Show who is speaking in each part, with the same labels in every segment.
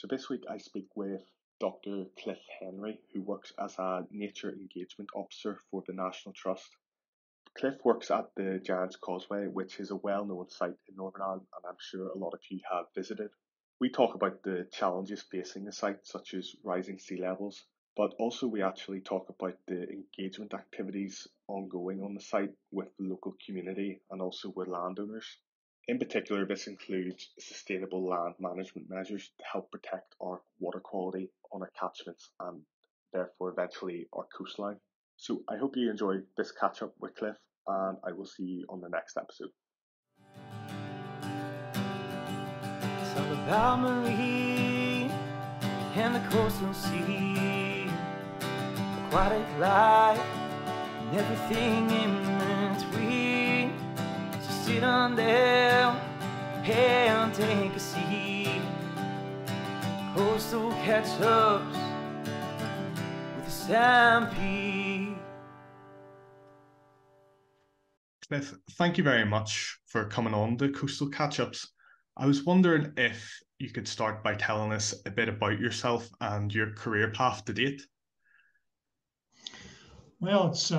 Speaker 1: So this week I speak with Dr. Cliff Henry, who works as a Nature Engagement Officer for the National Trust. Cliff works at the Giants Causeway, which is a well-known site in Northern Ireland, and I'm sure a lot of you have visited. We talk about the challenges facing the site, such as rising sea levels, but also we actually talk about the engagement activities ongoing on the site with the local community and also with landowners. In particular, this includes sustainable land management measures to help protect our water quality on our catchments and therefore eventually our coastline. So I hope you enjoy this catch up with Cliff, and I will see you on the next episode.
Speaker 2: It's all about Marie and the coastal sea, aquatic life and everything in between. So sit on down and take a seat. Coastal catch-ups with a stampede.
Speaker 3: Cliff, thank you very much for coming on to Coastal Catch-Ups. I was wondering if you could start by telling us a bit about yourself and your career path to date.
Speaker 4: Well, it's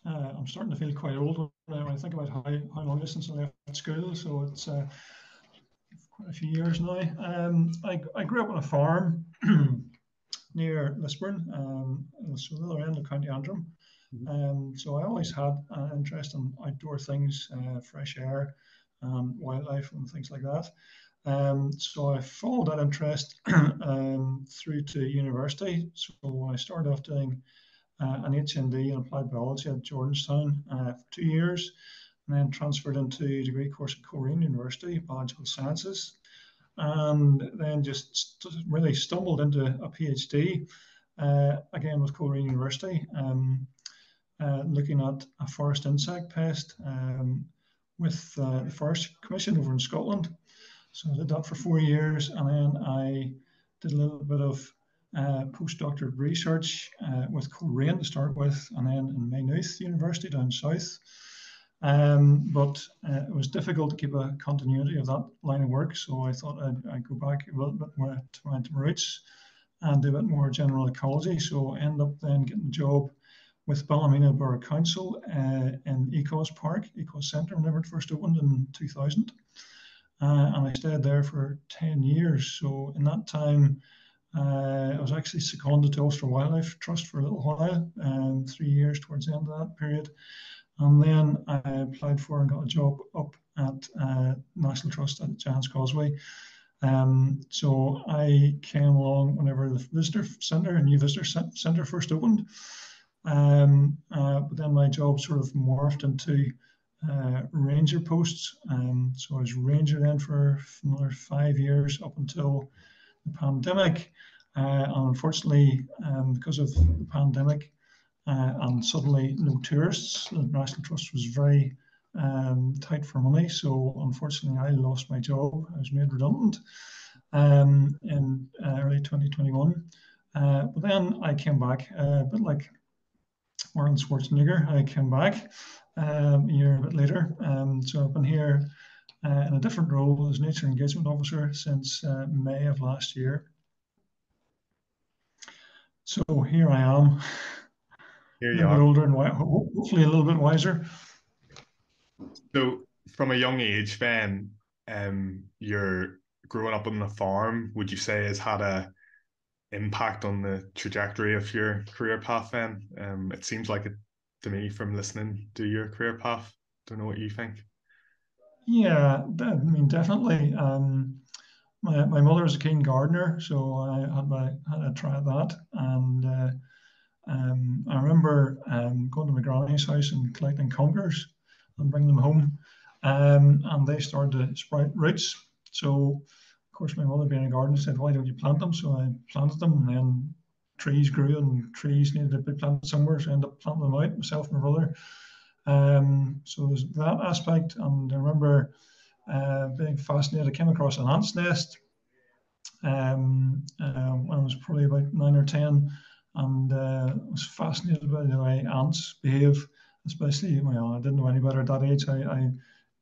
Speaker 4: I'm starting to feel quite old when I think about how long it is since I left school. So it's quite a few years now. I grew up on a farm near Lisburn, so the other end of County Antrim. So I always had an interest in outdoor things, fresh air, wildlife, and things like that. So I followed that interest through to university. So I started off doing an HND in applied biology at Jordanstown for 2 years, and then transferred into a degree course at Coleraine University, Biological Sciences, and then just really stumbled into a PhD again with Coleraine University, looking at a forest insect pest with the Forest Commission over in Scotland. So I did that for 4 years, and then I did a little bit of postdoctorate research with Coleraine to start with, and then in Maynooth University down south. But it was difficult to keep a continuity of that line of work, so I thought I'd go back a little bit more to my roots and do a bit more general ecology. So I ended up then getting a job with Ballymena Borough Council in Ecos Park, Ecos Centre, whenever it first opened in 2000. And I stayed there for 10 years. So in that time, I was actually seconded to Ulster Wildlife Trust for a little while, 3 years towards the end of that period. And then I applied for and got a job up at National Trust at Giants Causeway. So I came along whenever the visitor centre, a new visitor centre first opened. But then my job sort of morphed into ranger posts. So I was ranger then for another 5 years up until the pandemic. And unfortunately, because of the pandemic and suddenly no tourists, the National Trust was very tight for money. So unfortunately, I lost my job. I was made redundant in early 2021. But then I came back, a bit like Arnold Schwarzenegger. I came back a year a bit later. So I've been here in a different role as Nature Engagement Officer since May of last year. So here I am,
Speaker 3: Here
Speaker 4: a
Speaker 3: you
Speaker 4: little bit
Speaker 3: are.
Speaker 4: older and hopefully a little bit wiser.
Speaker 3: So from a young age then, you're growing up on the farm, would you say has had a impact on the trajectory of your career path then? It seems like it to me from listening to your career path. Don't know what you think.
Speaker 4: Yeah, I mean, definitely. My mother was a keen gardener, so I had a try at that. And I remember going to my granny's house and collecting conkers and bringing them home. And they started to sprout roots. So, of course, my mother being a gardener said, "Why don't you plant them?" So I planted them, and then trees grew, and trees needed to be planted somewhere. So I ended up planting them out, myself and my brother. So there's that aspect. And I remember being fascinated. I came across an ant's nest when I was probably about 9 or 10, and I was fascinated by the way ants behave, especially, well, I didn't know any better at that age. I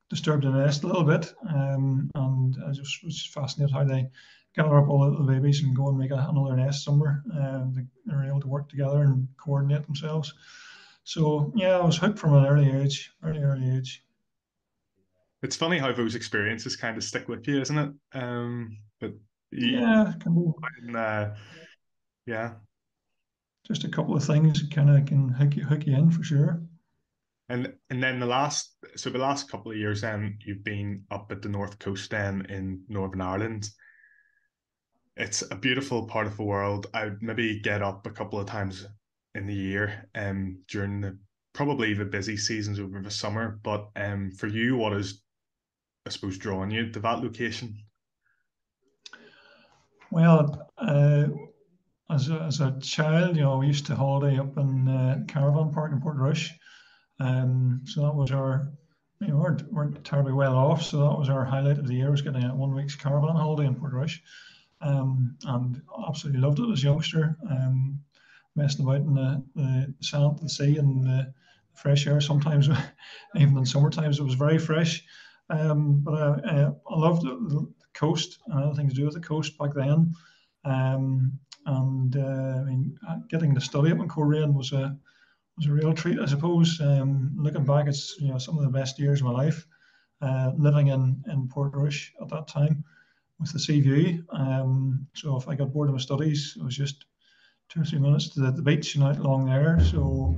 Speaker 4: disturbed the nest a little bit, and I just was fascinated how they gather up all the little babies and go and make another nest somewhere. They're able to work together and coordinate themselves. So yeah, I was hooked from an early age, early age.
Speaker 3: It's funny how those experiences kind of stick with you, isn't it? But you,
Speaker 4: Yeah, can be
Speaker 3: yeah.
Speaker 4: just a couple of things kind of can hook you in for sure.
Speaker 3: And then the last couple of years, then you've been up at the North Coast, then in Northern Ireland. It's a beautiful part of the world. I would maybe get up a couple of times in the year, during probably the busy seasons over the summer. But for you, what is, I suppose, drawing you to that location?
Speaker 4: Well, as a child, we used to holiday up in Caravan Park in Portrush. So that was weren't terribly well off. So that was our highlight of the year, was getting a 1 week's caravan holiday in Portrush. And absolutely loved it as a youngster. Messing about in the sand, the sea, and the fresh air. Sometimes, even in summer times, it was very fresh. But I loved the coast and anything to do with the coast back then. And I mean, getting to study up in Coleraine was a real treat, I suppose. Looking back, it's some of the best years of my life. Living in Portrush at that time with the sea view. So if I got bored of my studies, it was just 2 or 3 minutes to the beach and out along there. So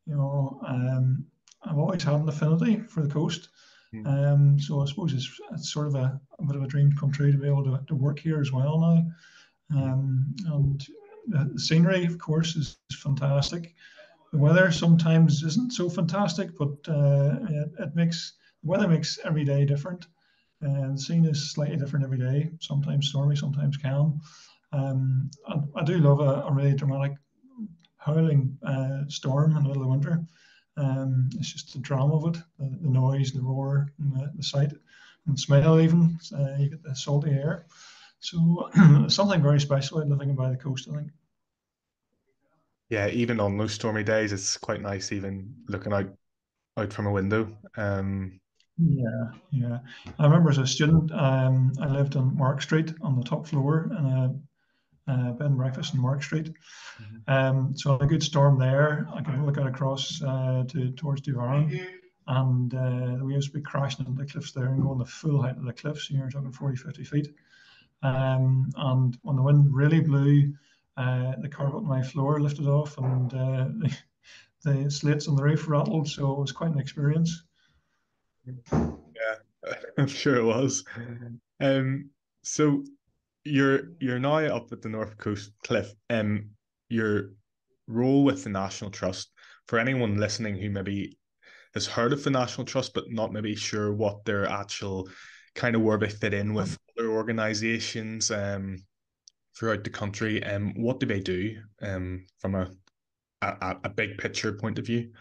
Speaker 4: I've always had an affinity for the coast. So I suppose it's sort of a bit of a dream come true to be able to work here as well now. And the scenery, of course, is fantastic. The weather sometimes isn't so fantastic, but the weather makes every day different. And the scene is slightly different every day. Sometimes stormy, sometimes calm. I do love a really dramatic howling storm in the middle of winter. It's just the drama of it, the noise, the roar, and the sight and smell. Even you get the salty air. So something very special about living by the coast, I think.
Speaker 3: Yeah, even on those stormy days, it's quite nice, even looking out from a window.
Speaker 4: Yeah, yeah. I remember as a student, I lived on Mark Street on the top floor in a bed and breakfast in Mark Street. So a good storm there. I could look out across towards Duvaran, and the waves would be crashing into the cliffs there and going the full height of the cliffs. You're talking 40, 50 feet. And when the wind really blew, the carpet on my floor lifted off, and the slates on the roof rattled. So it was quite an experience.
Speaker 3: Yeah, I'm sure it was. So you're now up at the North Coast Cliff. Your role with the National Trust, for anyone listening who maybe has heard of the National Trust but not maybe sure what their actual kind of where they fit in with other organisations throughout the country, what do they do from a big picture point of view?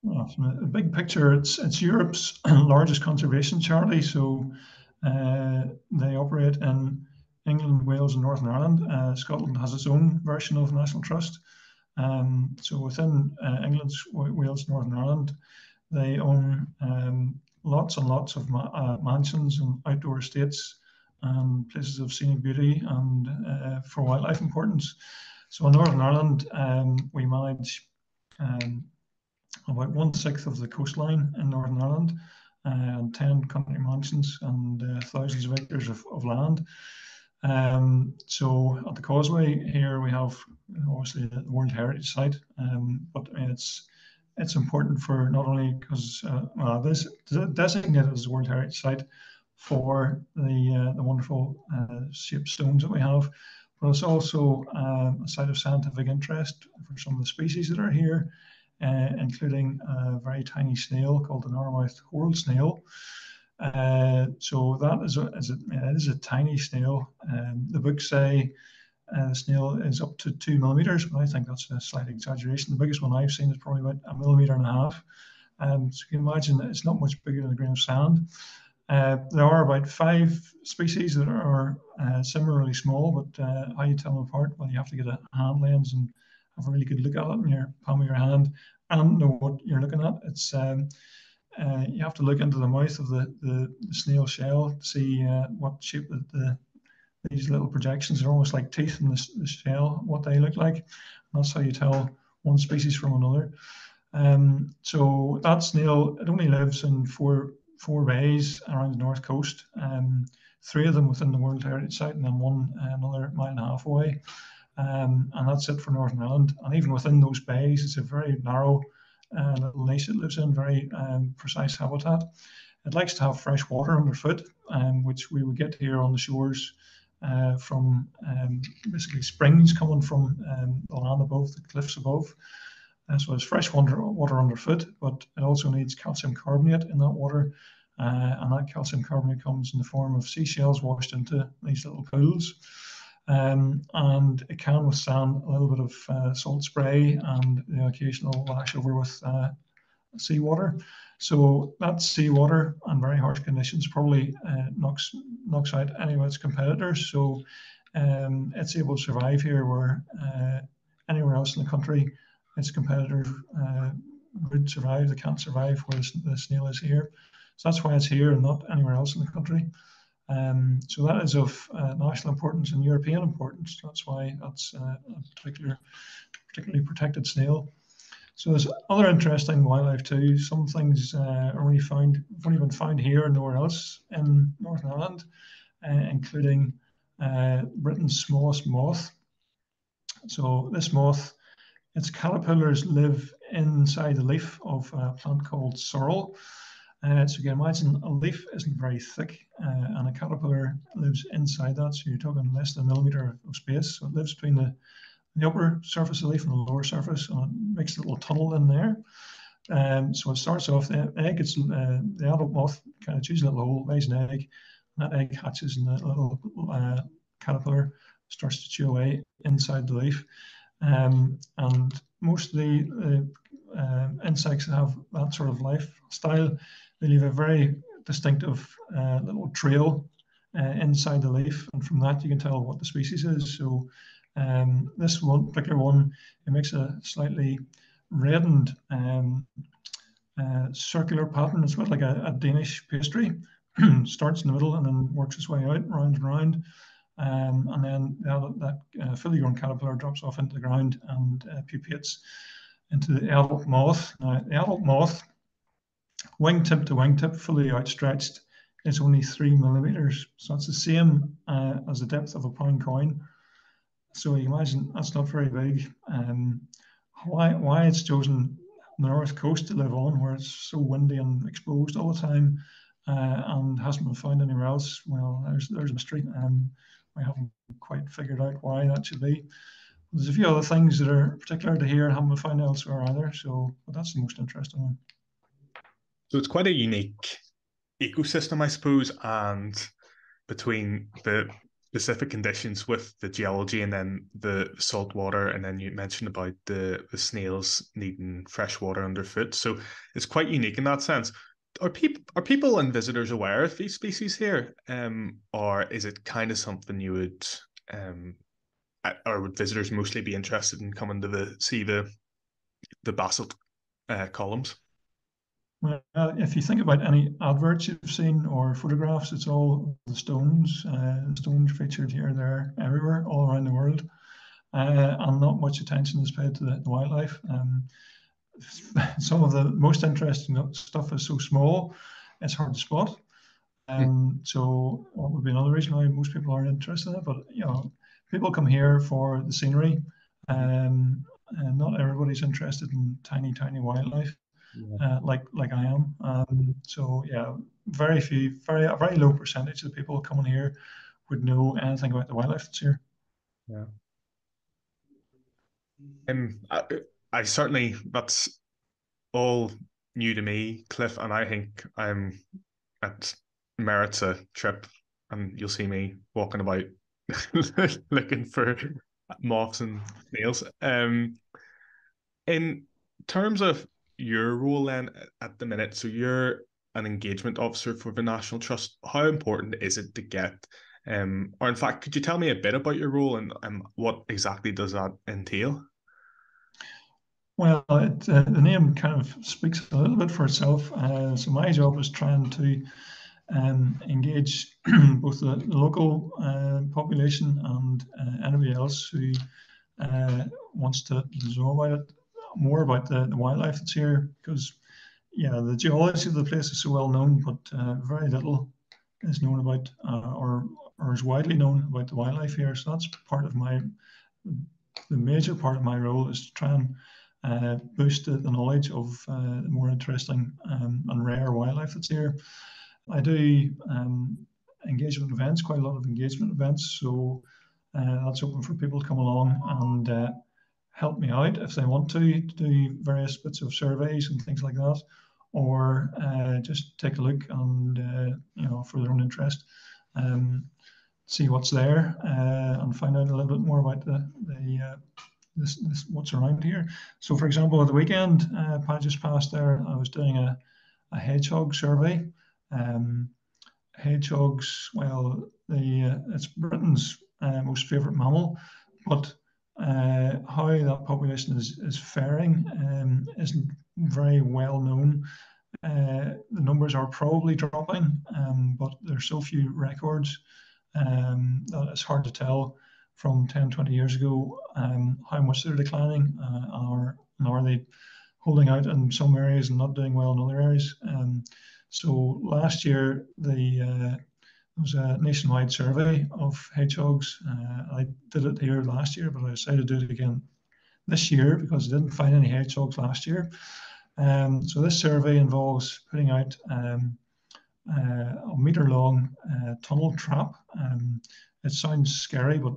Speaker 4: Well, from a big picture, it's Europe's largest conservation charity. So they operate in England, Wales, and Northern Ireland. Scotland has its own version of National Trust. So within England, Wales, Northern Ireland, they own lots and lots of mansions and outdoor estates and places of scenic beauty and for wildlife importance. So in Northern Ireland, we manage about 1/6 of the coastline in Northern Ireland, and 10 country mansions and thousands of acres of land. So at the Causeway here, we have obviously the World Heritage Site, but it's important for not only because this designated as a World Heritage Site for the wonderful shaped stones that we have, but it's also a site of scientific interest for some of the species that are here, including a very tiny snail called the narrow-mouthed coral snail. So that is a tiny snail. The books say the snail is up to 2 millimeters, but I think that's a slight exaggeration. The biggest one I've seen is probably about 1.5 millimeters. So you can imagine that it's not much bigger than a grain of sand. There are about 5 species that are similarly small, but how you tell them apart? Well, you have to get a hand lens and have a really good look at it in your palm of your hand and know what you're looking at. It's you have to look into the mouth of the snail shell to see what shape the these little projections are almost like teeth in the shell, what they look like. And that's how you tell one species from another. So that snail, it only lives in four bays around the north coast. 3 of them within the World Heritage Site, and then one another 1.5 miles away. And that's it for Northern Ireland. And even within those bays, it's a very narrow little niche it lives in, very precise habitat. It likes to have fresh water underfoot, which we would get here on the shores from basically springs coming from the land above, the cliffs above. So there's fresh water underfoot, but it also needs calcium carbonate in that water. And that calcium carbonate comes in the form of seashells washed into these little pools. And it can withstand a little bit of salt spray and the occasional lash over with seawater. So that seawater and very harsh conditions probably knocks out any of its competitors. So it's able to survive here where anywhere else in the country, its competitors would survive. They can't survive where the snail is here. So that's why it's here and not anywhere else in the country. So that is of national importance and European importance. That's why that's a particularly protected snail. So there's other interesting wildlife too. Some things are only even found here and nowhere else in Northern Ireland, including Britain's smallest moth. So this moth, its caterpillars live inside the leaf of a plant called sorrel. So you can imagine a leaf isn't very thick, and a caterpillar lives inside that. So you're talking less than a millimeter of space. So it lives between the upper surface of the leaf and the lower surface, and it makes a little tunnel in there. So it starts off, the egg, the adult moth kind of chews a little hole, lays an egg, and that egg hatches, and the little caterpillar starts to chew away inside the leaf. And most of the insects that have that sort of lifestyle, they leave a very distinctive little trail inside the leaf, and from that you can tell what the species is. So this particular one, it makes a slightly reddened circular pattern. It's a bit like a Danish pastry. Starts in the middle and then works its way out, round and round. And then that fully grown caterpillar drops off into the ground and pupates into the adult moth. Now, the adult moth, wingtip to wingtip, fully outstretched, is only 3 millimeters. So it's the same as the depth of a pound coin. So you imagine that's not very big. Why it's chosen the north coast to live on, where it's so windy and exposed all the time, and hasn't been found anywhere else? Well, there's a mystery. We haven't quite figured out why that should be. There's a few other things that are particular to here and haven't been found elsewhere either. But that's the most interesting one.
Speaker 3: So it's quite a unique ecosystem, I suppose, and between the specific conditions with the geology and then the salt water, and then you mentioned about the snails needing fresh water underfoot. So it's quite unique in that sense. Are people and visitors aware of these species here, or is it kind of something you would, or would visitors mostly be interested in coming to see the basalt columns?
Speaker 4: Well, if you think about any adverts you've seen or photographs, it's all the stones. Stones featured here, there, everywhere, all around the world, and not much attention is paid to the wildlife. Some of the most interesting stuff is so small, it's hard to spot. So what would be another reason why most people aren't interested in it? But people come here for the scenery, and not everybody's interested in tiny wildlife. Like I am. So yeah, very a very low percentage of the people coming here would know anything about the wildlife that's here.
Speaker 3: Yeah. I certainly, that's all new to me, Cliff, and I think it merits a trip, and you'll see me walking about looking for moths and snails. In terms of your role then at the minute, so you're an engagement officer for the National Trust. How important is it to get, or in fact, could you tell me a bit about your role and what exactly does that entail?
Speaker 4: Well, the name kind of speaks a little bit for itself. So my job is trying to engage both the local population and anybody else who wants to know about it, more about the wildlife that's here, because the geology of the place is so well known, but very little is known about or is widely known about the wildlife here. So that's part of the major part of my role, is to try and boost the knowledge of the more interesting and rare wildlife that's here. I do engagement events, quite a lot of engagement events, so that's open for people to come along and help me out if they want to do various bits of surveys and things like that, or just take a look and for their own interest, see what's there and find out a little bit more about this what's around here. So, for example, at the weekend, just passed there, I was doing a hedgehog survey. Hedgehogs, well, it's Britain's most favourite mammal, but how that population is faring isn't very well known. The numbers are probably dropping, but there's so few records that it's hard to tell from 10, 20 years ago how much they're declining, or are they holding out in some areas and not doing well in other areas. So last year, there was a nationwide survey of hedgehogs. I did it here last year, but I decided to do it again this year because I didn't find any hedgehogs last year. So this survey involves putting out a meter-long tunnel trap. It sounds scary, but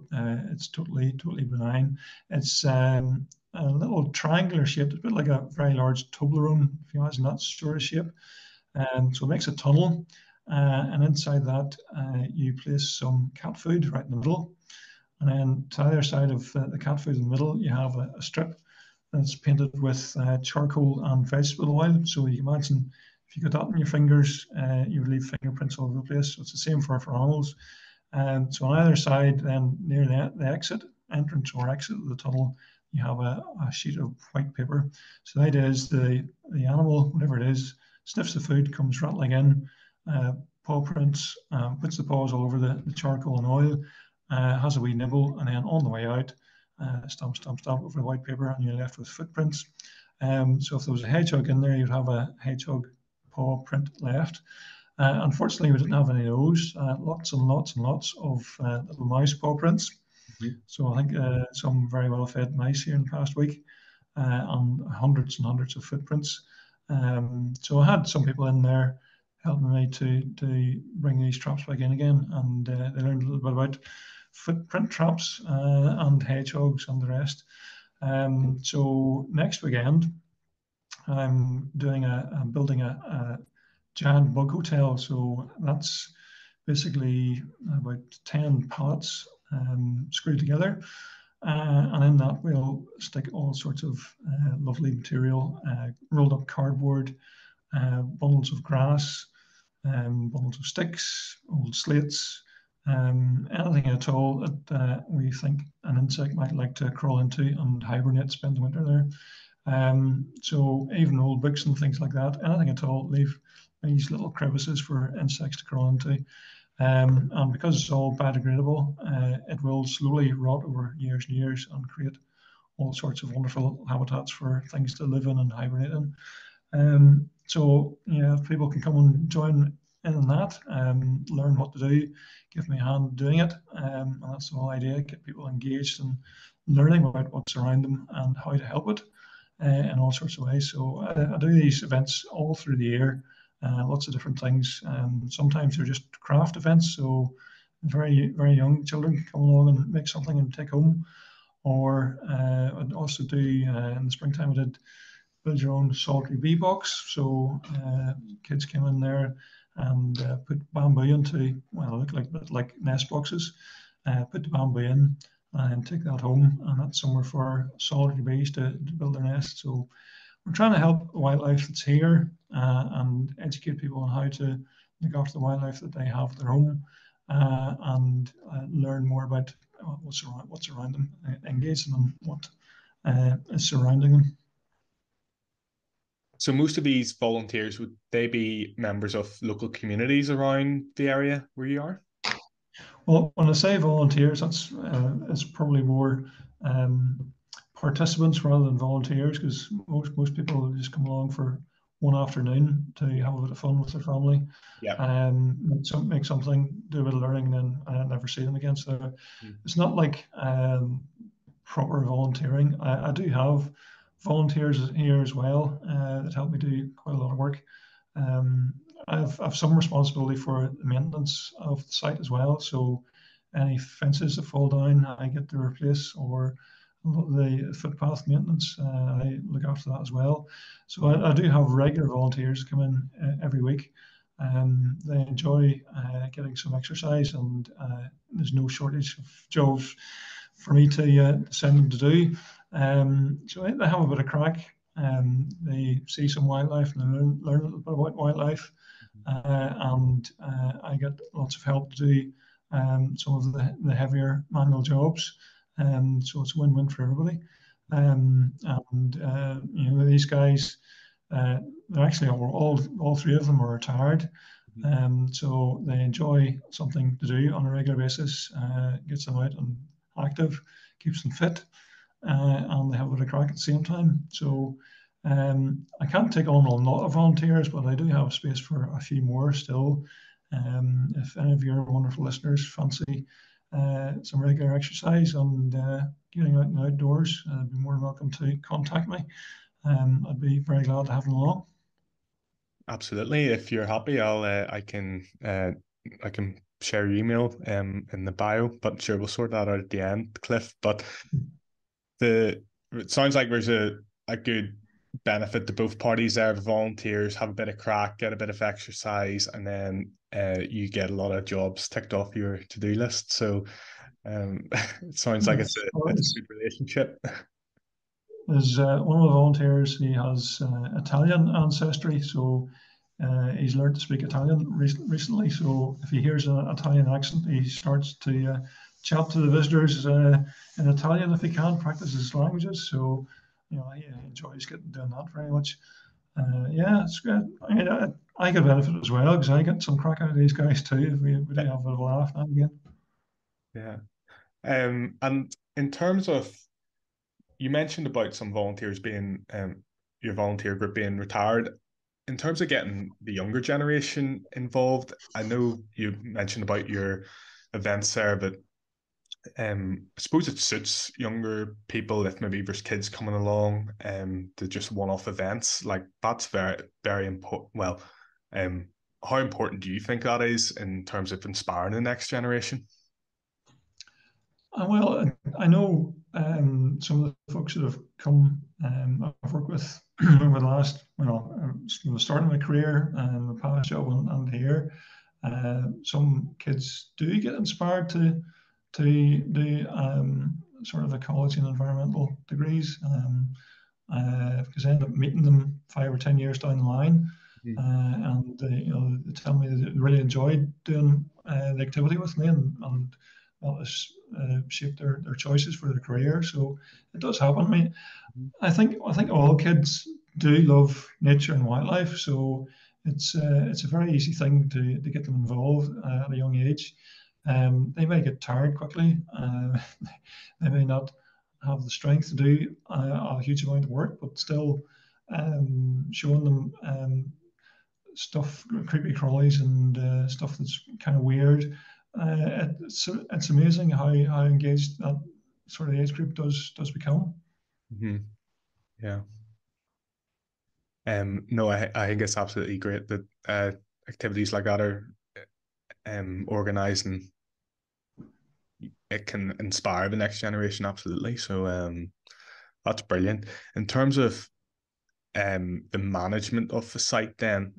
Speaker 4: it's totally benign. It's a little triangular shaped, a bit like a very large Toblerone, if you imagine that sort of shape. So it makes a tunnel, and inside that you place some cat food right in the middle. And then to either side of the cat food in the middle, you have a strip that's painted with charcoal and vegetable oil. So you can imagine if you got that on your fingers, you would leave fingerprints all over the place. So it's the same for animals. So on either side, then near the entrance or exit of the tunnel, you have a sheet of white paper. So the idea is the animal, whatever it is, sniffs the food, comes rattling in, paw prints, puts the paws all over the charcoal and oil, has a wee nibble, and then on the way out, stomp over the white paper, and you're left with footprints. So if there was a hedgehog in there, you'd have a hedgehog paw print left. Unfortunately, we didn't have any of those. Lots and lots and lots of little mouse paw prints. Mm-hmm. So I think some very well-fed mice here in the past week, and hundreds and hundreds of footprints. So I had some people in there helping me to bring these traps back in again, and they learned a little bit about footprint traps and hedgehogs and the rest. So next weekend, I'm building a giant bug hotel. So that's basically about 10 pallets screwed together. And in that, we'll stick all sorts of lovely material, rolled up cardboard, bundles of grass, bundles of sticks, old slates, anything at all that we think an insect might like to crawl into and hibernate, spend the winter there. So even old books and things like that, anything at all, leave these little crevices for insects to crawl into. And because it's all biodegradable, it will slowly rot over years and years and create all sorts of wonderful habitats for things to live in and hibernate in. So if people can come and join in on that, learn what to do, give me a hand doing it, and that's the whole idea: get people engaged in learning about what's around them and how to help it in all sorts of ways. So I do these events all through the year. Lots of different things. Sometimes they're just craft events, so very, very young children come along and make something and take home. Or I'd also do, in the springtime, I did build your own salty bee box. So kids came in there and put bamboo into, well, it looked like nest boxes, put the bamboo in and take that home. And that's somewhere for solitary bees to build their nest. So we're trying to help the wildlife that's here and educate people on how to look after the wildlife that they have at their home, and learn more about what's around them, engage them in what is surrounding them.
Speaker 3: So most of these volunteers, would they be members of local communities around the area where you are?
Speaker 4: Well, when I say volunteers, that's it's probably more participants rather than volunteers, because most people just come along for one afternoon to have a bit of fun with their family,
Speaker 3: Yeah.
Speaker 4: make something, do a bit of learning, and then never see them again. So it's not like proper volunteering. I do have volunteers here as well that help me do quite a lot of work. Um, I've some responsibility for the maintenance of the site as well. So any fences that fall down, I get to replace, or the footpath maintenance, I look after that as well. So I do have regular volunteers come in every week. They enjoy getting some exercise, and there's no shortage of jobs for me to send them to do. So they have a bit of crack. They see some wildlife and they learn a little bit about wildlife. And I get lots of help to do some of the heavier manual jobs. So it's a win-win for everybody. These guys, they're actually all three of them are retired. So they enjoy something to do on a regular basis, gets them out and active, keeps them fit, and they have a bit of crack at the same time. So I can't take on a lot of volunteers, but I do have space for a few more still. If any of your wonderful listeners fancy some regular exercise and getting out and outdoors, I'd be more than welcome to contact me. I'd be very glad to have them along.
Speaker 3: Absolutely. If you're happy, I can share your email in the bio, but sure, we'll sort that out at the end, Cliff. But it sounds like there's a good benefit to both parties there. The volunteers have a bit of crack, get a bit of exercise, and then you get a lot of jobs ticked off your to-do list. So it sounds like it's a good relationship.
Speaker 4: There's one of the volunteers, he has Italian ancestry, so he's learned to speak Italian recently. So if he hears an Italian accent, he starts to chat to the visitors in Italian if he can, practice his languages. So, he enjoys doing that very much. Yeah, it's good. I mean, I get benefit as well because I get some crack out of these guys too. We do have a bit of a laugh now and again.
Speaker 3: Yeah. And in terms of, you mentioned about some volunteers being, your volunteer group being retired. In terms of getting the younger generation involved, I know you mentioned about your events there, but I suppose it suits younger people if maybe there's kids coming along to just one-off events. Like that's very, very important. Well, how important do you think that is in terms of inspiring the next generation?
Speaker 4: Well, I know some of the folks that have come, I've worked with over the last, from the start of my career and the past job and here. Some kids do get inspired to do sort of ecology and environmental degrees because I end up meeting them 5 or 10 years down the line. And they tell me that they really enjoyed doing the activity with me, and that has shaped their choices for their career. So it does happen. I mean, I think all kids do love nature and wildlife, so it's a very easy thing to get them involved at a young age. They may get tired quickly. They may not have the strength to do a huge amount of work, but still showing them stuff, creepy crawlies and stuff that's kind of weird. It's amazing how engaged that sort of age group does become.
Speaker 3: Mm-hmm. Yeah. No, I think it's absolutely great that activities like that are organized, and it can inspire the next generation. Absolutely. So that's brilliant. In terms of the management of the site, then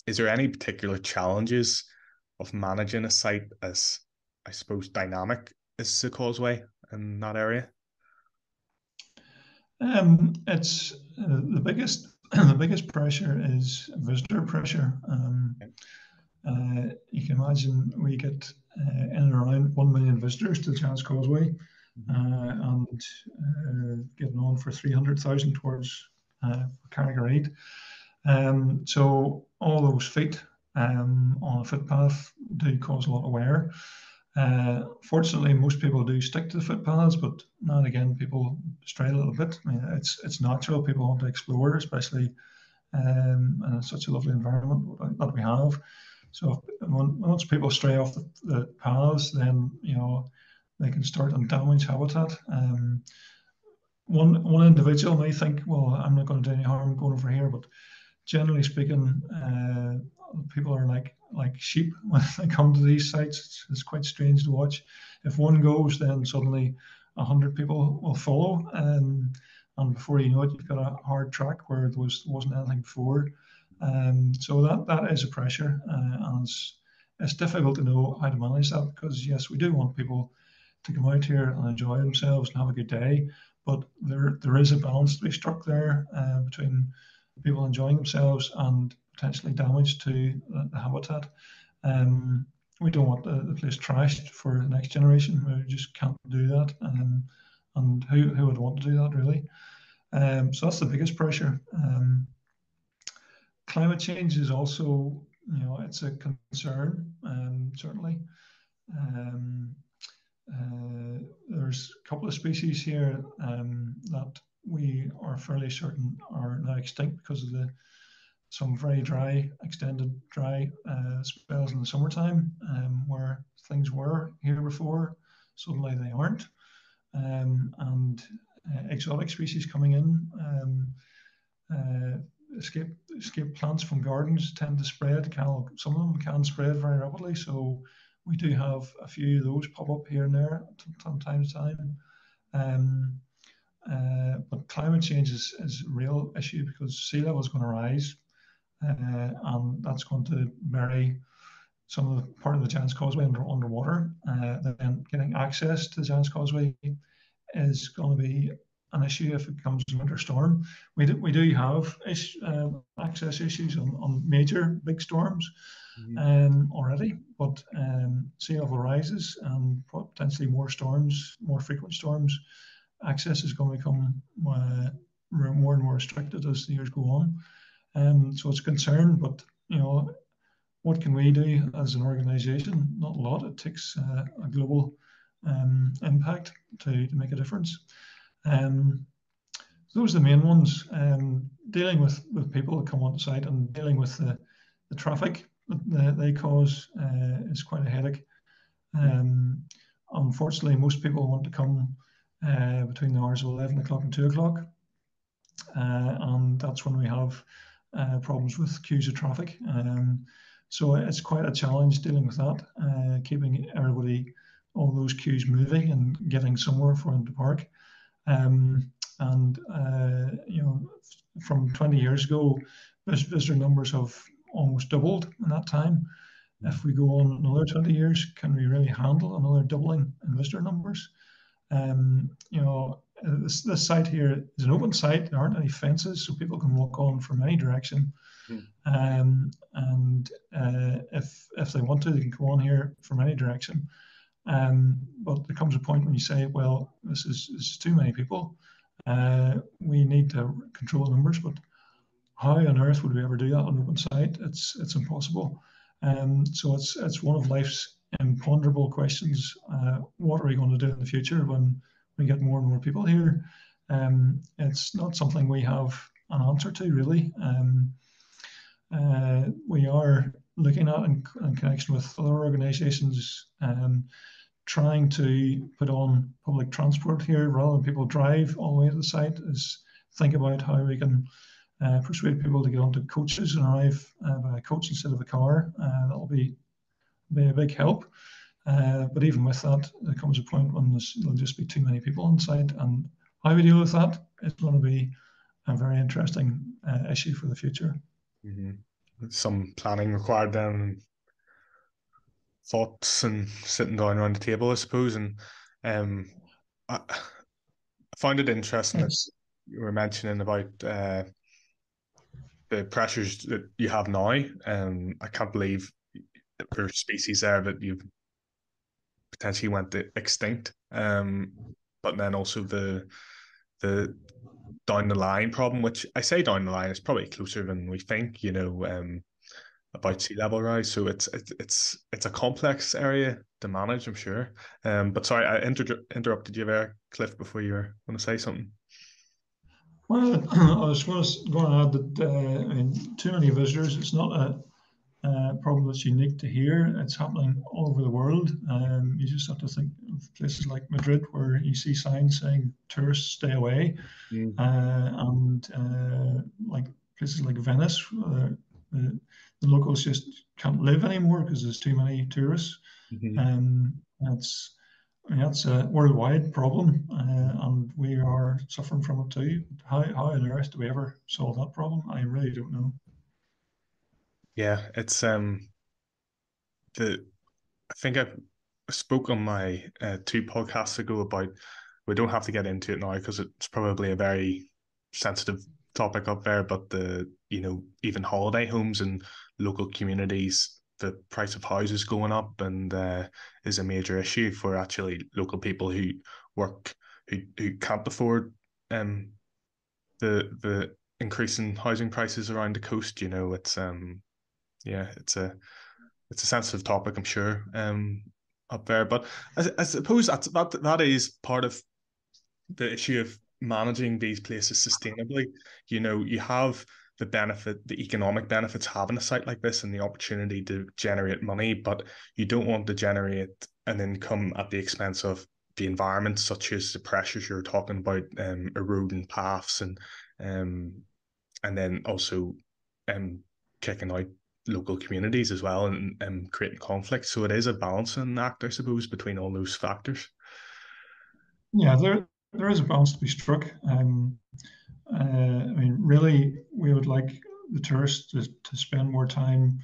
Speaker 3: is there any particular challenges of managing a site as, I suppose, dynamic as the Causeway in that area?
Speaker 4: It's the biggest the biggest pressure is visitor pressure. You can imagine we get in and around 1 million visitors to the Giants Causeway, and getting on for 300,000 towards for carrying a reed. So all those feet on a footpath do cause a lot of wear. Fortunately, most people do stick to the footpaths, but now and again, people stray a little bit. I mean, it's natural. People want to explore, especially and it's such a lovely environment that we have. So once people stray off the paths, then they can start and damage habitat. One individual may think, well, I'm not going to do any harm going over here, but generally speaking, people are like sheep when they come to these sites. It's quite strange to watch. If one goes, then suddenly 100 people will follow, and before you know it, you've got a hard track where there wasn't anything before. So that is a pressure, and it's difficult to know how to manage that, because yes, we do want people to come out here and enjoy themselves and have a good day, but there is a balance to be struck there between people enjoying themselves and potentially damage to the habitat. We don't want the place trashed for the next generation. We just can't do that. And who would want to do that, really? So that's the biggest pressure. Climate change is also, it's a concern, certainly. There's a couple of species here that we are fairly certain are now extinct because of some very dry, extended dry spells in the summertime, where things were here before, suddenly they aren't. And exotic species coming in, escape plants from gardens tend to spread. Some of them can spread very rapidly, so we do have a few of those pop up here and there from time to time. But climate change is a real issue, because sea level is going to rise, and that's going to bury some of the part of the Giants Causeway underwater. Then getting access to the Giants Causeway is going to be an issue if it comes to winter storm. We do have access issues on major big storms already, but sea level rises and potentially more frequent storms. Access is going to become more and more restricted as the years go on. So it's a concern, but what can we do as an organisation? Not a lot. It takes a global impact to make a difference. Those are the main ones. Dealing with people that come on site and dealing with the traffic that they cause is quite a headache. Unfortunately, most people want to come between the hours of 11 o'clock and 2 o'clock. And that's when we have problems with queues of traffic. So it's quite a challenge dealing with that, keeping all those queues moving and getting somewhere for them to park. From 20 years ago, visitor numbers have almost doubled in that time. If we go on another 20 years, can we really handle another doubling in visitor numbers? This site here is an open site. There aren't any fences, so people can walk on from any direction. If they want to, they can go on here from any direction. But there comes a point when you say, well, this is too many people. We need to control numbers, but how on earth would we ever do that on an open site? It's impossible. So it's one of life's imponderable questions. What are we going to do in the future when we get more and more people here? It's not something we have an answer to, really. We are looking at, in connection with other organisations, trying to put on public transport here rather than people drive all the way to the site. Is think about how we can persuade people to get onto coaches and arrive by a coach instead of a car. That'll be a big help. But even with that, there comes a point when there'll just be too many people on site, and how we deal with that is going to be a very interesting issue for the future.
Speaker 3: Some planning required then, thoughts and sitting down around the table, I suppose. And I found it interesting that you were mentioning about the pressures that you have now. I can't believe there are species there that you've potentially went extinct. But then also the down the line problem, which I say down the line is probably closer than we think, about sea level rise. So it's a complex area to manage, I'm sure. But sorry, I interrupted you there, Cliff, before you were going to say something.
Speaker 4: Well, I was going to add that I mean, too many visitors. It's not a problem that's unique to here. It's happening all over the world. You just have to think of places like Madrid, where you see signs saying "tourists stay away," and like places like Venice, the locals just can't live anymore because there's too many tourists. That's I mean, that's a worldwide problem, and we are suffering from it too. How on earth do we ever solve that problem? I really don't know.
Speaker 3: Yeah, it's the I think I spoke on my 2 podcasts ago about, we don't have to get into it now because it's probably a very sensitive topic up there, but even holiday homes and local communities, the price of houses going up, and is a major issue for actually local people who work, who can't afford the increasing housing prices around the coast. It's a sensitive topic, I'm sure, up there. But I suppose that is part of the issue of managing these places sustainably. You have the economic benefits having a site like this and the opportunity to generate money, but you don't want to generate an income at the expense of the environment, such as the pressures you're talking about, eroding paths, and then also kicking out local communities as well, and creating conflict. So it is a balancing act, I suppose, between all those factors.
Speaker 4: Yeah, there is a balance to be struck. I mean, really, we would like the tourists to spend more time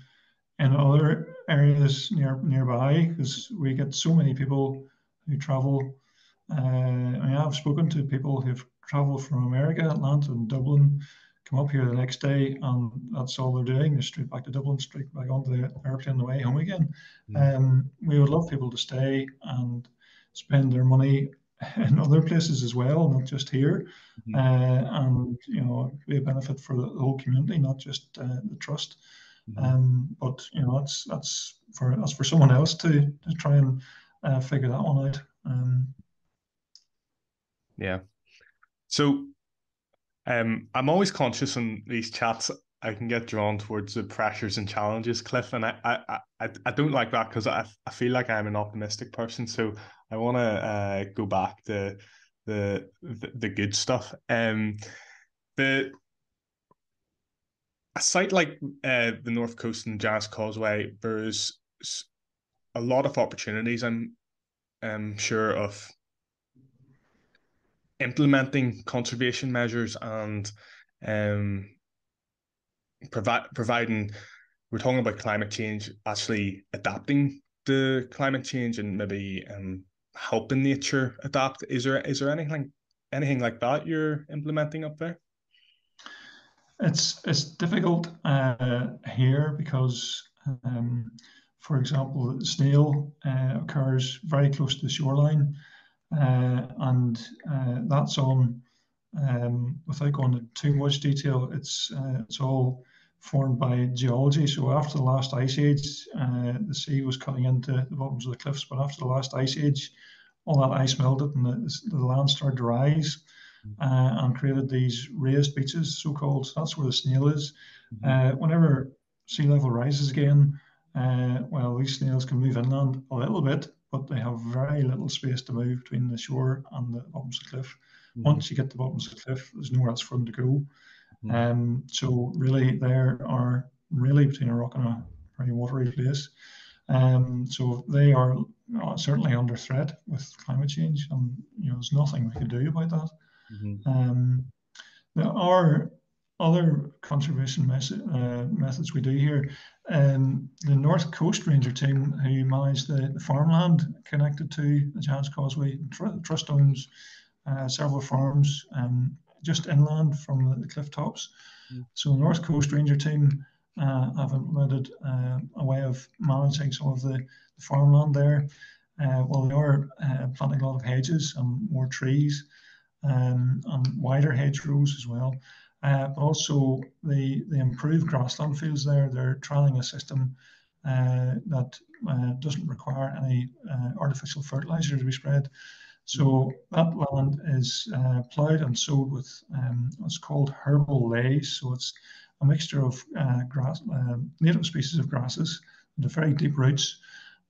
Speaker 4: in other areas nearby, because we get so many people who travel. I mean, I've spoken to people who've traveled from America, Atlanta and Dublin, come up here the next day, and that's all they're doing. They're straight back to Dublin, straight back onto the airplane on the way home again. We would love people to stay and spend their money in other places as well, not just here. And be a benefit for the whole community, not just the trust. But that's for someone else to try and figure that one out.
Speaker 3: Yeah. So I'm always conscious in these chats I can get drawn towards the pressures and challenges, Cliff, and I don't like that, because I feel like I'm an optimistic person. So I want to go back to the good stuff. A site like the North Coast and Giants Causeway, there's a lot of opportunities, I'm sure, of implementing conservation measures and providing. We're talking about climate change, actually adapting to climate change, and maybe helping nature adapt. Is there anything like that you're implementing up there?
Speaker 4: It's difficult here because, for example, the snail occurs very close to the shoreline, and that's on. Without going into too much detail, it's all formed by geology. So after the last ice age, the sea was cutting into the bottoms of the cliffs. But after the last ice age, all that ice melted, and the land started to rise, and created these raised beaches, so-called. So that's where the snail is. Whenever sea level rises again, well, these snails can move inland a little bit, but they have very little space to move between the shore and the bottoms of the cliff. Once you get to the bottoms of the cliff, there's nowhere else for them to go. So really, they are really between a rock and a very watery place. So they are certainly under threat with climate change, and there's nothing we can do about that. There are other conservation methods we do here. The North Coast Ranger team, who manage the farmland connected to the Giants Causeway, Trust owns several farms just inland from the cliff tops. So the North Coast Ranger team have implemented a way of managing some of the farmland there. Well, they are planting a lot of hedges and more trees, and wider hedgerows as well. But also the improved grassland fields there. They're trialling a system that doesn't require any artificial fertilizer to be spread. So that land is ploughed and sowed with what's called herbal lays. So it's a mixture of native species of grasses with very deep roots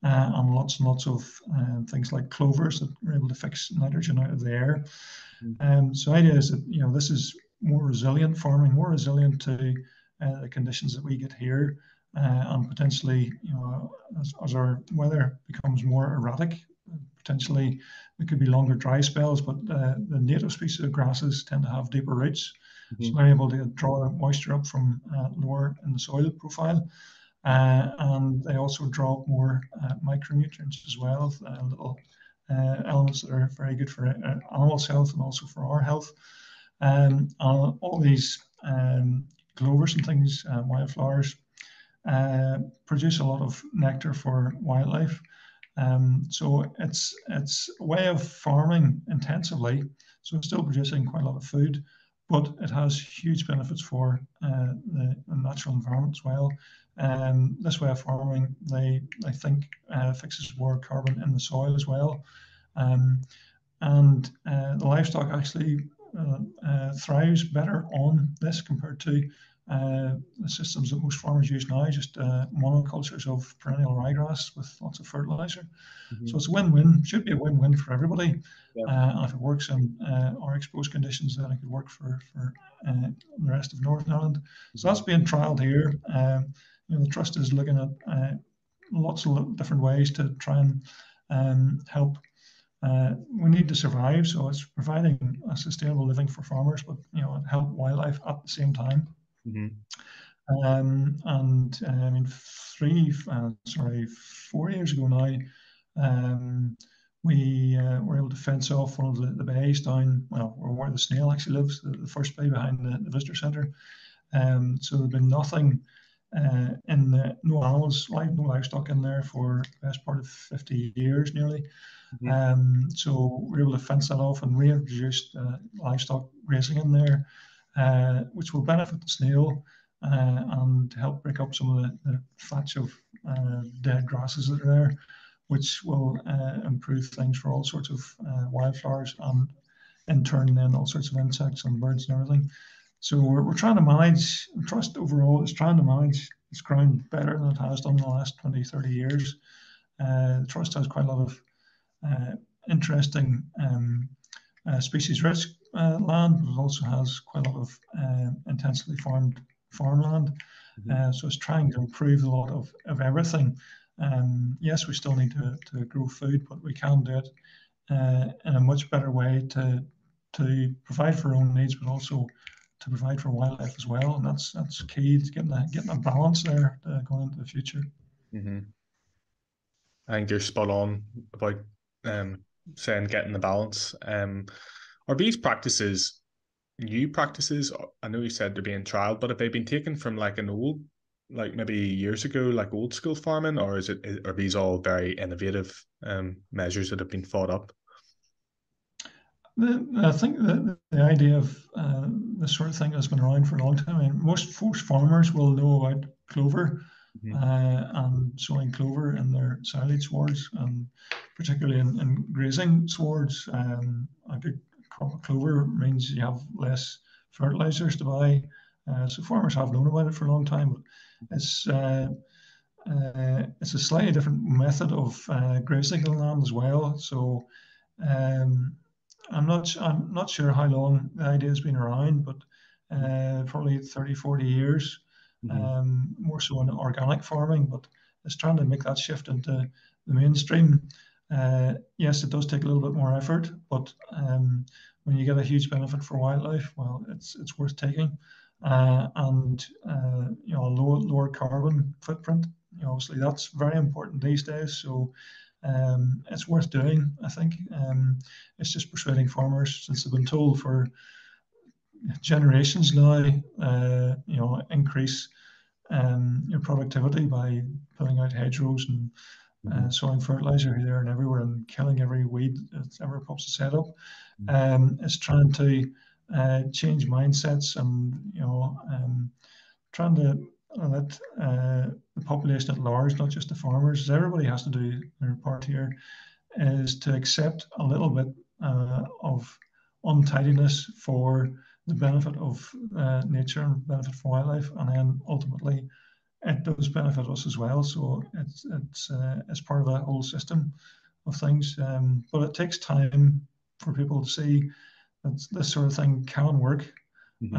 Speaker 4: and lots of things like clovers that are able to fix nitrogen out of the air. So the idea is that this is more resilient farming, more resilient to the conditions that we get here, and potentially as our weather becomes more erratic, potentially there could be longer dry spells, but the native species of grasses tend to have deeper roots, so they're able to draw moisture up from lower in the soil profile, and they also draw up more micronutrients as well, little elements that are very good for animals' health and also for our health. All these clovers and things, wildflowers, produce a lot of nectar for wildlife. So it's a way of farming intensively, so it's still producing quite a lot of food, but it has huge benefits for the natural environment as well. This way of farming, I think, fixes more carbon in the soil as well. And the livestock actually thrives better on this compared to the systems that most farmers use now, just monocultures of perennial ryegrass with lots of fertilizer. So it's a win-win, should be a win-win for everybody. And if it works in our exposed conditions, then it could work for the rest of Northern Ireland. So that's being trialled here. The Trust is looking at lots of different ways to try and help. We need to survive, so it's providing a sustainable living for farmers, but help wildlife at the same time. I mean, 4 years ago now, we were able to fence off one of the bays down, where the snail actually lives, the first bay behind the visitor centre. So there's been nothing no animals, no livestock in there for the best part of 50 years nearly. So we were able to fence that off and reintroduce livestock grazing in there, which will benefit the snail and help break up some of the thatch of dead grasses that are there, which will improve things for all sorts of wildflowers and in turn then all sorts of insects and birds and everything. So we're trying to manage, the Trust overall is trying to manage its ground better than it has done in the last 20, 30 years. The Trust has quite a lot of interesting species-rich land, but it also has quite a lot of intensively farmed farmland. So it's trying to improve a lot of everything. Yes, we still need to grow food, but we can do it in a much better way to provide for our own needs, but also to provide for wildlife as well. And that's key to getting a balance there going into the future.
Speaker 3: I think you're spot on about saying getting the balance. Are these practices new practices? I know you said they're being trialed, but have they been taken from maybe years ago, like old school farming, or are these all very innovative measures that have been thought up?
Speaker 4: I think the idea of this sort of thing has been around for a long time. I mean, most farmers will know about clover and sowing clover in their silage swards, and particularly in grazing swards. A good crop of clover means you have less fertilizers to buy. So farmers have known about it for a long time. But it's a slightly different method of grazing the land as well. So I'm not sure how long the idea has been around, but probably 30, 40 years, more so in organic farming, but it's trying to make that shift into the mainstream. Yes, it does take a little bit more effort, but when you get a huge benefit for wildlife, well, it's worth taking. And lower carbon footprint, obviously that's very important these days. So it's worth doing, I think. It's just persuading farmers, since they've been told for generations now, increase your productivity by pulling out hedgerows and sowing fertilizer here and everywhere and killing every weed that ever pops its head up. It's trying to change mindsets and trying to let the population at large, not just the farmers, everybody has to do their part here, is to accept a little bit of untidiness for the benefit of nature and benefit for wildlife, and then ultimately it does benefit us as well. So it's part of a whole system of things, but it takes time for people to see that this sort of thing can work, and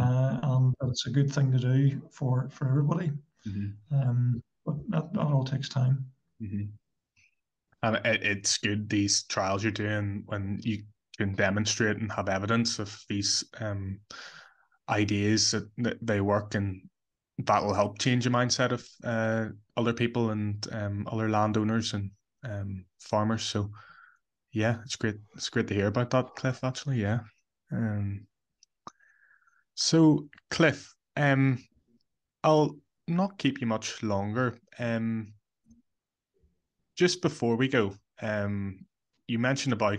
Speaker 4: that it's a good thing to do for everybody. But that all takes time.
Speaker 3: And it's good, these trials you're doing, when you can demonstrate and have evidence of these ideas that they work, and that will help change the mindset of other people and other landowners and farmers. So yeah, it's great. It's great to hear about that, Cliff, actually. Yeah. So Cliff, I'll not keep you much longer. Just before we go, you mentioned about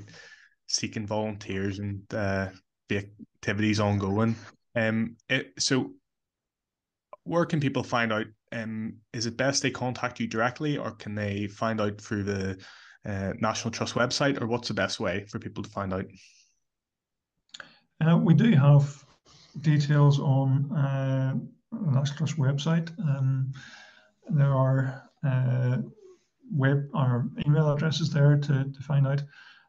Speaker 3: seeking volunteers and the activities ongoing. So where can people find out? Is it best they contact you directly, or can they find out through the National Trust website, or what's the best way for people to find out?
Speaker 4: We do have details on the National Trust website. There are our email addresses there to find out,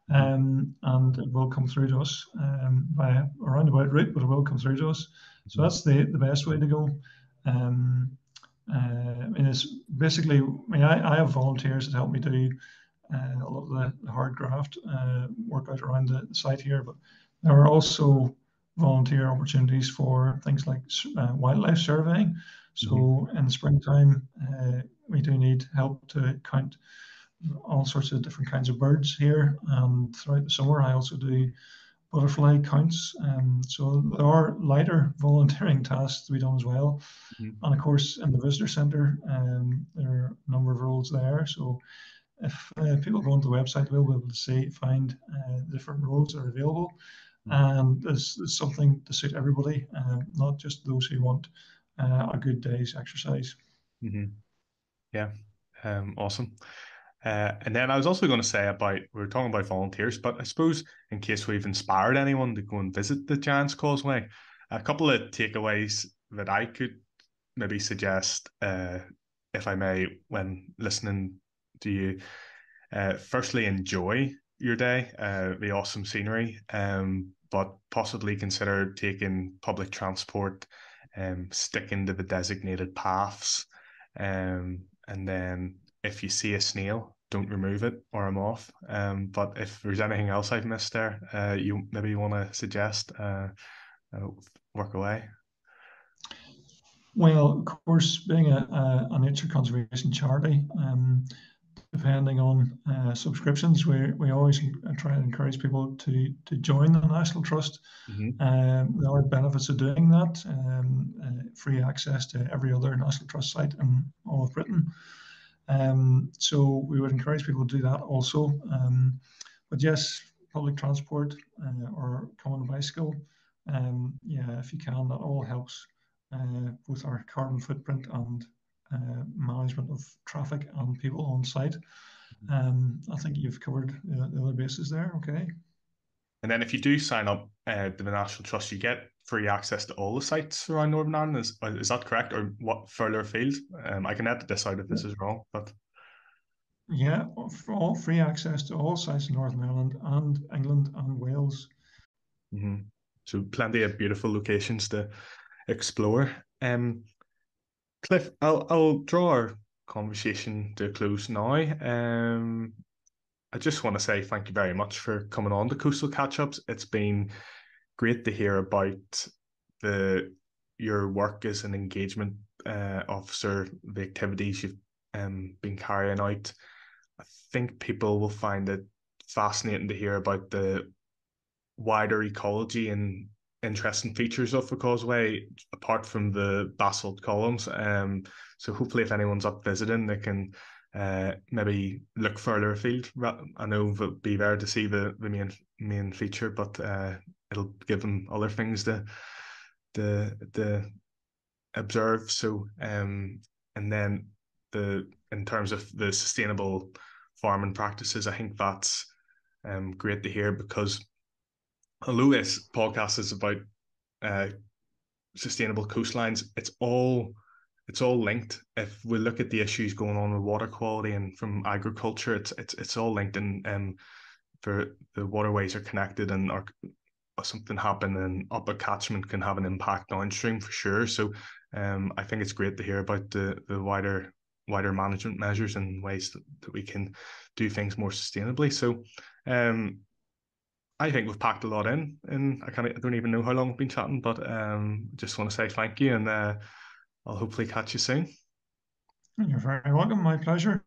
Speaker 4: and it will come through to us by a roundabout route, but it will come through to us. So that's the best way to go. I mean, it's basically, I have volunteers that help me do a lot of the hard graft work out around the site here, but there are also volunteer opportunities for things like wildlife surveying. So in the springtime, we do need help to count all sorts of different kinds of birds here. And throughout the summer, I also do butterfly counts. So there are lighter volunteering tasks to be done as well. And of course, in the visitor centre, there are a number of roles there. So if people go onto the website, they'll be able to find different roles that are available. And there's something to suit everybody, not just those who want a good day's exercise.
Speaker 3: Yeah, awesome. And then I was also going to say we were talking about volunteers, but I suppose in case we've inspired anyone to go and visit the Giants Causeway, a couple of takeaways that I could maybe suggest, if I may, when listening to you. Firstly, enjoy your day, the awesome scenery, but possibly consider taking public transport, sticking to the designated paths, and then if you see a snail, don't remove it or a moth. But if there's anything else I've missed there, you maybe want to suggest, work away.
Speaker 4: Well, of course, being a nature conservation charity, depending on subscriptions, we always try and encourage people to join the National Trust. There are benefits of doing that, free access to every other National Trust site in all of Britain. So we would encourage people to do that also. But yes, public transport or come on a bicycle, if you can, that all helps both our carbon footprint and management of traffic and people on site. I think you've covered the other bases there. Okay.
Speaker 3: And then if you do sign up to the National Trust, you get free access to all the sites around Northern Ireland. Is that correct? Or what further afield? I can edit this out if this is wrong, but
Speaker 4: yeah, all free access to all sites in Northern Ireland and England and Wales.
Speaker 3: So plenty of beautiful locations to explore. Cliff, I'll draw our conversation to a close now. I just want to say thank you very much for coming on to Coastal Catch-Ups. It's been great to hear about your work as an engagement officer, the activities you've been carrying out. I think people will find it fascinating to hear about the wider ecology and interesting features of the causeway, apart from the basalt columns. So hopefully if anyone's up visiting, they can maybe look further afield. I know it would be there to see the main feature, but it'll give them other things to observe. So and then in terms of the sustainable farming practices, I think that's great to hear, because although this podcast is about sustainable coastlines, it's all linked. If we look at the issues going on with water quality and from agriculture, it's all linked, and for the waterways are connected, and are something happen and up a catchment can have an impact downstream for sure. So I think it's great to hear about the wider management measures and ways that we can do things more sustainably. So I think we've packed a lot in, and I don't even know how long we've been chatting, but just want to say thank you, and I'll hopefully catch you soon.
Speaker 4: You're very welcome. My pleasure.